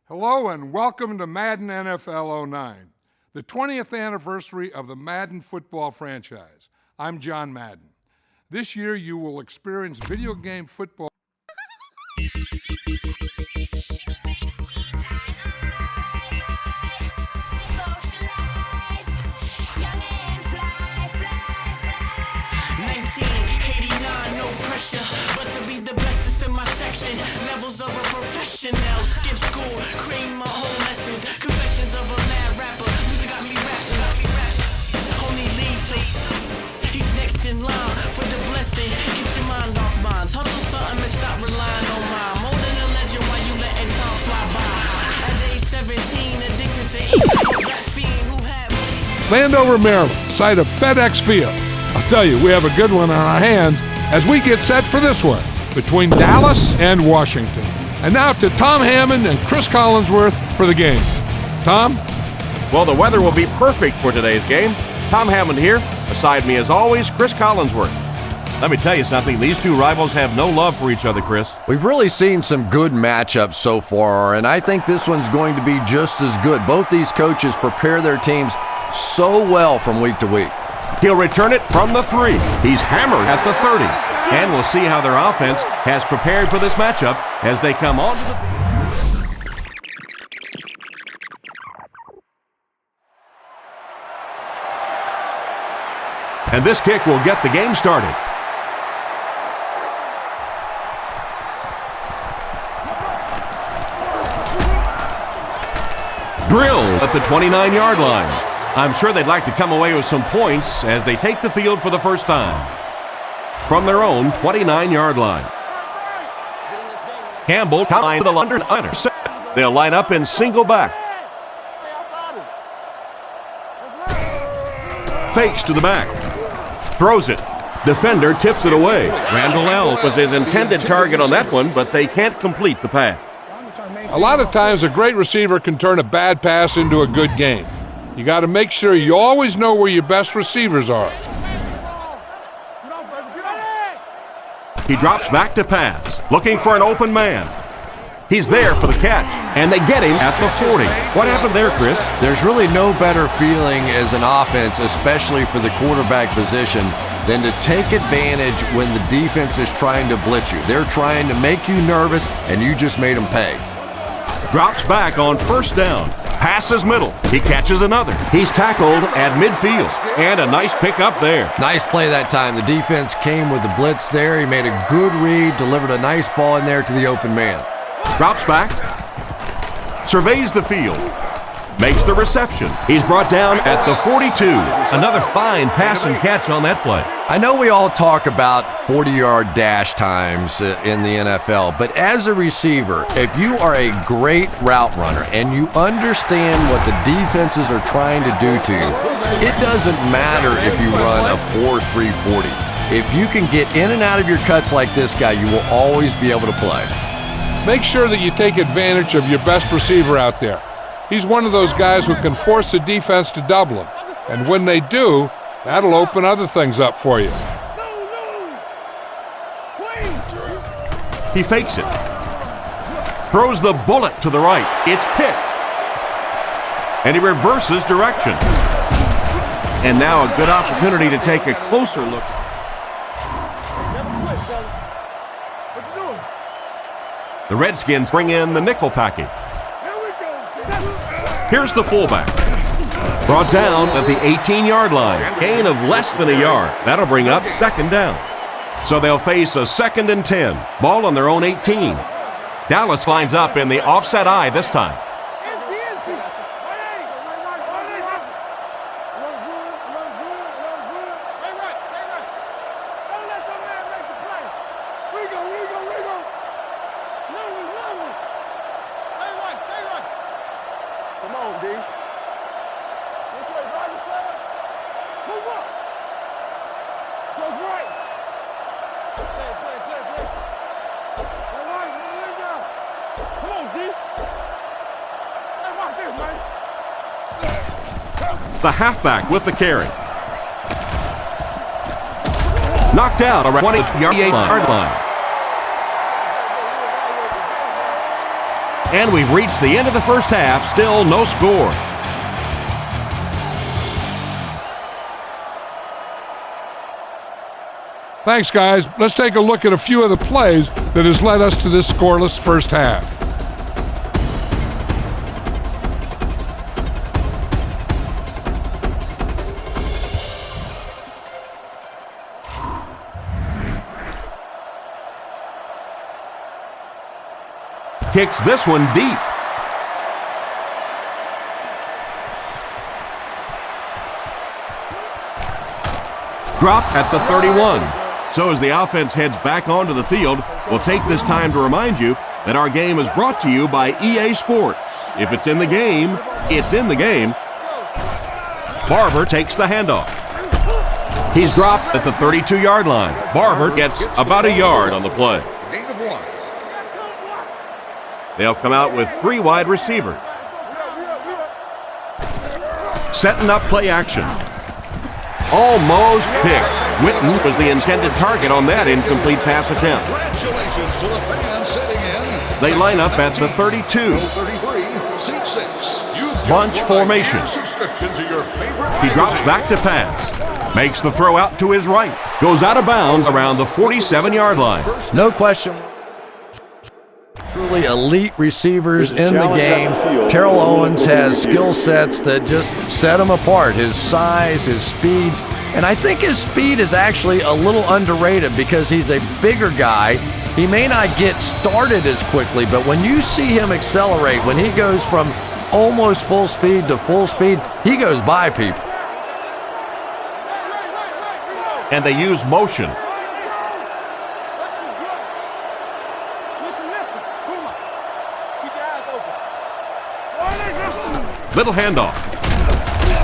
Hello and welcome to Madden NFL 09, the 20th anniversary of the Madden football franchise. I'm John Madden. This year you will experience video game football. But to be the bestest in my section, levels of a professional. Skip school, cream my whole lessons. Confessions of a mad rapper. Music got me rapping. Only leads to he's next in line for the blessing. Get your mind off mine. Hustle something and stop relying on mine. More than a legend while you letting time fly by. At age 17, addicted to eating. Rap fiend who had Landover, Maryland, site of FedEx Field. I'll tell you, we have a good one on our hands as we get set for this one between Dallas and Washington. And now to Tom Hammond and Chris Collinsworth for the game. Tom? Well, the weather will be perfect for today's game. Tom Hammond here. Beside me, as always, Chris Collinsworth. Let me tell you something. These two rivals have no love for each other, Chris. We've really seen some good matchups so far, and I think this one's going to be just as good. Both these coaches prepare their teams so well from week to week. He'll return it from the 3. He's hammered at the 30. And we'll see how their offense has prepared for this matchup as they come on to the and this kick will get the game started. Drilled at the 29-yard line. I'm sure they'd like to come away with some points as they take the field for the first time. From their own 29-yard line. Campbell combine the under. They'll line up in single back. Fakes to the back. Throws it. Defender tips it away. Randall L. was his intended target on that one, but they can't complete the pass. A lot of times a great receiver can turn a bad pass into a good game. You got to make sure you always know where your best receivers are. He drops back to pass, looking for an open man. He's there for the catch, and they get him at the 40. What happened there, Chris? There's really no better feeling as an offense, especially for the quarterback position, than to take advantage when the defense is trying to blitz you. They're trying to make you nervous, and you just made them pay. Drops back on first down. Passes middle. He catches another. He's tackled at midfield. And a nice pickup there. Nice play that time. The defense came with the blitz there. He made a good read, delivered a nice ball in there to the open man. Drops back. Surveys the field. Makes the reception. He's brought down at the 42. Another fine pass and catch on that play. I know we all talk about 40-yard dash times in the NFL, but as a receiver, if you are a great route runner and you understand what the defenses are trying to do to you, it doesn't matter if you run a 4.340. If you can get in and out of your cuts like this guy, you will always be able to play. Make sure that you take advantage of your best receiver out there. He's one of those guys who can force the defense to double him. And when they do, that'll open other things up for you. He fakes it. Throws the bullet to the right. It's picked. And he reverses direction. And now a good opportunity to take a closer look. The Redskins bring in the nickel package. Here's the fullback. Brought down at the 18-yard line. Gain of less than a yard. That'll bring up second down. So they'll face a 2nd and 10. Ball on their own 18. Dallas lines up in the offset eye this time. The halfback with the carry. Knocked out around 28-yard line. And we've reached the end of the first half, still no score. Thanks, guys. Let's take a look at a few of the plays that has led us to this scoreless first half. Kicks this one deep. Dropped at the 31. So as the offense heads back onto the field, we'll take this time to remind you that our game is brought to you by EA Sports. If it's in the game, it's in the game. Barber takes the handoff. He's dropped at the 32-yard line. Barber gets about a yard on the play. Gain of 1. They'll come out with 3 wide receivers. Setting up play action. Almost picked. Witten was the intended target on that incomplete pass attempt. Congratulations to the fans sitting in. They line up at the 32. 33, seat 6. You've just Bunch won a formation. year's subscription to your favorite He drops back to pass. Makes the throw out to his right. Goes out of bounds around the 47-yard line. No question. Truly elite receivers in the game. Terrell Owens has skill sets that just set him apart. His size, his speed. And I think his speed is actually a little underrated because he's a bigger guy. He may not get started as quickly, but when you see him accelerate, when he goes from almost full speed to full speed, he goes by people. And they use motion. Little handoff.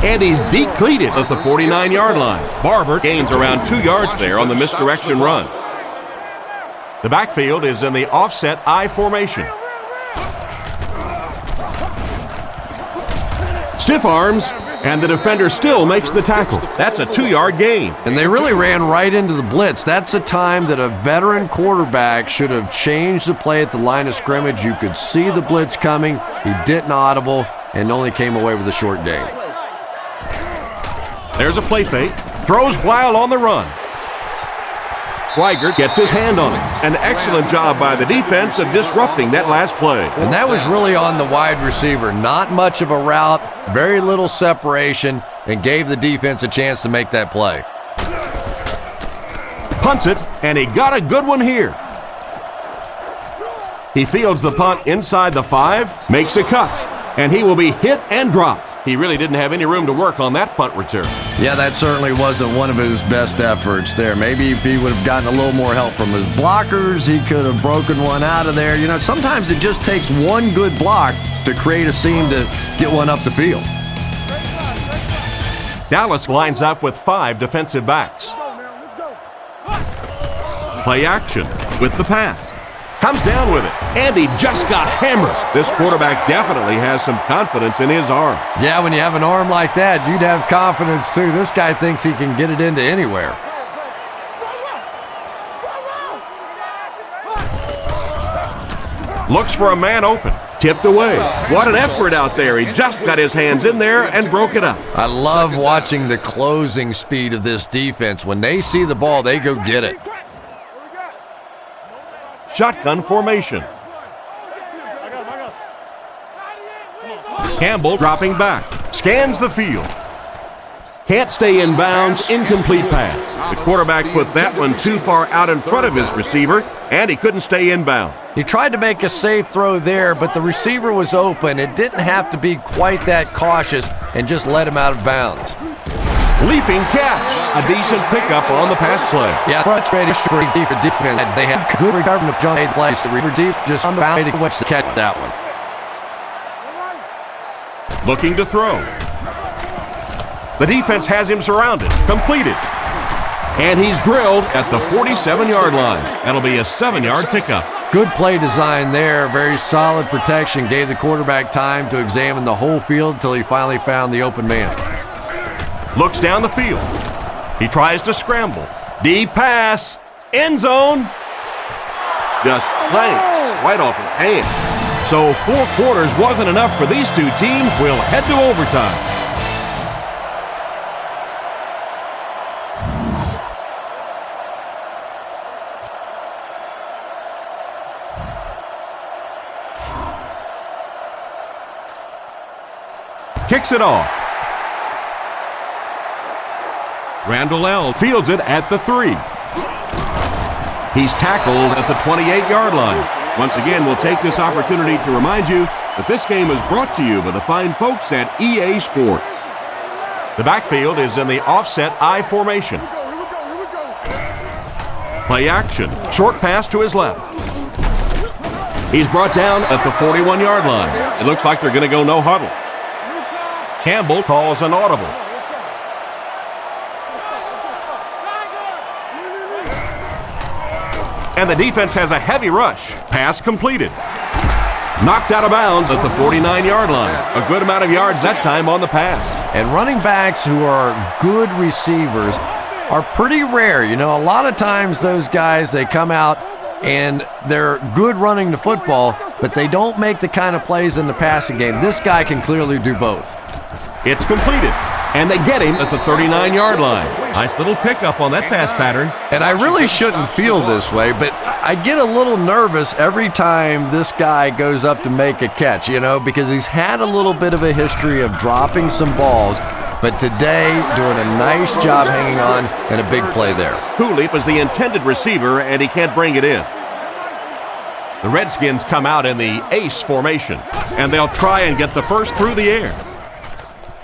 And he's decleated at the 49-yard line. Barber gains around 2 yards there on the misdirection run. The backfield is in the offset I formation. Stiff arms, and the defender still makes the tackle. That's a 2-yard gain. And they really ran right into the blitz. That's a time that a veteran quarterback should have changed the play at the line of scrimmage. You could see the blitz coming. He didn't audible and only came away with a short gain. There's a play fake. Throws while on the run. Schweiger gets his hand on it. An excellent job by the defense of disrupting that last play. And that was really on the wide receiver. Not much of a route, very little separation, and gave the defense a chance to make that play. Punts it, and he got a good one here. He fields the punt inside the 5, makes a cut, and he will be hit and dropped. He really didn't have any room to work on that punt return. Yeah, that certainly wasn't one of his best efforts there. Maybe if he would have gotten a little more help from his blockers, he could have broken one out of there. You know, sometimes it just takes one good block to create a seam to get one up the field. Dallas lines up with 5 defensive backs. Play action with the pass. Comes down with it, and he just got hammered. This quarterback definitely has some confidence in his arm. Yeah, when you have an arm like that, you'd have confidence too. This guy thinks he can get it into anywhere. Looks for a man open. Tipped away. What an effort out there. He just got his hands in there and broke it up. I love watching the closing speed of this defense. When they see the ball, they go get it. Shotgun formation. Campbell dropping back. Scans the field. Can't stay in bounds. Incomplete pass. The quarterback put that one too far out in front of his receiver, and he couldn't stay in bounds. He tried to make a safe throw there, but the receiver was open. It didn't have to be quite that cautious and just let him out of bounds. Leaping catch. A decent pickup on the pass play. Yeah, front straight for defense. They had good regard of John A. Place. The receiver just on the bound to catch that one. Looking to throw. The defense has him surrounded. Completed. And he's drilled at the 47-yard line. That'll be a 7-yard pickup. Good play design there. Very solid protection. Gave the quarterback time to examine the whole field until he finally found the open man. Looks down the field. He tries to scramble. Deep pass. End zone. Just clanks right off his hand. So 4 quarters wasn't enough for these two teams. We'll head to overtime. Kicks it off. Randall L. fields it at the 3. He's tackled at the 28-yard line. Once again, we'll take this opportunity to remind you that this game is brought to you by the fine folks at EA Sports. The backfield is in the offset I formation. Play action. Short pass to his left. He's brought down at the 41-yard line. It looks like they're going to go no huddle. Campbell calls an audible. And the defense has a heavy rush. Pass completed. Knocked out of bounds at the 49-yard line. A good amount of yards that time on the pass. And running backs who are good receivers are pretty rare. You know, a lot of times those guys, they come out and they're good running the football, but they don't make the kind of plays in the passing game. This guy can clearly do both. It's completed. And they get him at the 39-yard line. Nice little pickup on that pass pattern. And I really shouldn't feel this way, but I get a little nervous every time this guy goes up to make a catch, you know, because he's had a little bit of a history of dropping some balls, but today doing a nice job hanging on and a big play there. Cooley was the intended receiver, and he can't bring it in. The Redskins come out in the ace formation, and they'll try and get the first through the air.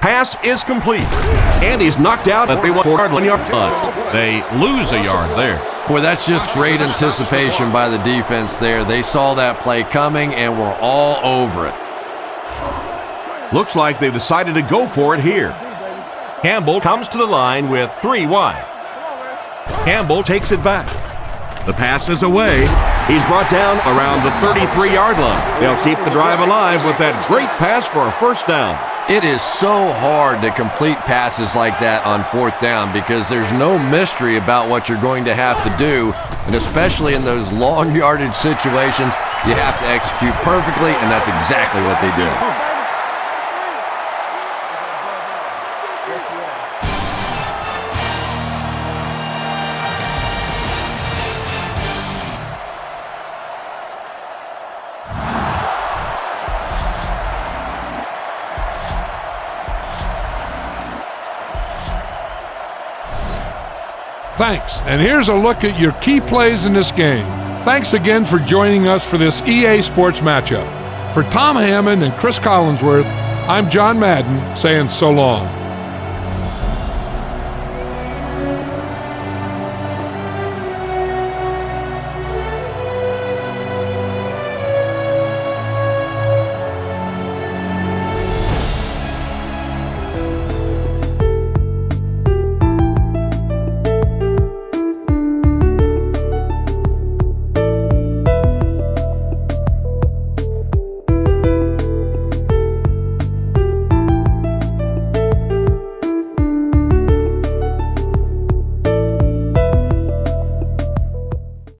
Pass is complete, and he's knocked out at the 1-yard line. They lose a yard there. Boy, that's just great anticipation by the defense there. They saw that play coming and were all over it. Looks like they decided to go for it here. Campbell comes to the line with 3 wide. Campbell takes it back. The pass is away. He's brought down around the 33-yard line. They'll keep the drive alive with that great pass for a first down. It is so hard to complete passes like that on 4th down because there's no mystery about what you're going to have to do, and especially in those long yardage situations, you have to execute perfectly, and that's exactly what they did. Thanks, and here's a look at your key plays in this game. Thanks again for joining us for this EA Sports matchup. For Tom Hammond and Chris Collinsworth, I'm John Madden saying so long.